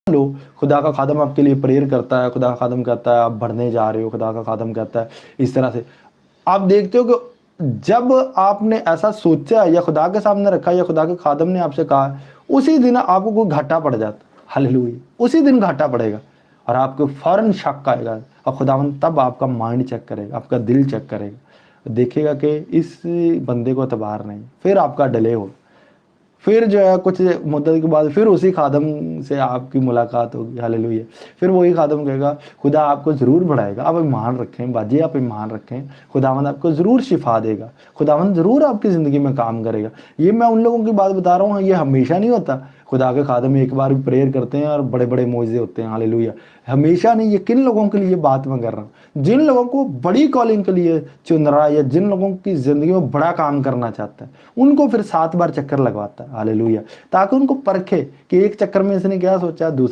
लो, खुदा का खादम आपके लिए प्रेयर करता है, खुदा का खादम कहता है आप बढ़ने जा रहे हो, खुदा का खादम कहता है इस तरह से। आप देखते हो कि जब आपने ऐसा सोचा या खुदा के सामने रखा या खुदा के खादम ने आपसे कहा, उसी दिन आपको कोई घाटा पड़ जाता। हालेलुया, उसी दिन घाटा पड़ेगा और आपको फौरन शक आएगा और खुदावन तब आपका माइंड चेक करेगा, आपका दिल चेक करेगा, देखेगा कि इस बंदे को एतबार नहीं, फिर आपका डिले हो, फिर जो है कुछ मुद्दत के बाद फिर उसी खादम से आपकी मुलाकात होगी। हालेलुया, फिर वही खादम कहेगा खुदा आपको ज़रूर बढ़ाएगा, आप ईमान रखें बाजी, आप ईमान रखें, खुदावंद आपको ज़रूर शिफा देगा, खुदावंद ज़रूर आपकी ज़िंदगी में काम करेगा। ये मैं उन लोगों की बात बता रहा हूँ, ये हमेशा नहीं होता। खुदा के खादम एक बार भी प्रेयर करते हैं और बड़े बड़े मौजे होते हैं। हालेलुया, हमेशा नहीं। ये किन लोगों के लिए बात मैं कर रहा हूँ? जिन लोगों को बड़ी कॉलिंग के लिए चुन रहा है या जिन लोगों की ज़िंदगी में बड़ा काम करना चाहता है, उनको फिर 7 बार चक्कर लगवाता है। हालेलुया, ताकि उनको परखे कि एक चक्कर में इसने क्या सोचा, दूसरे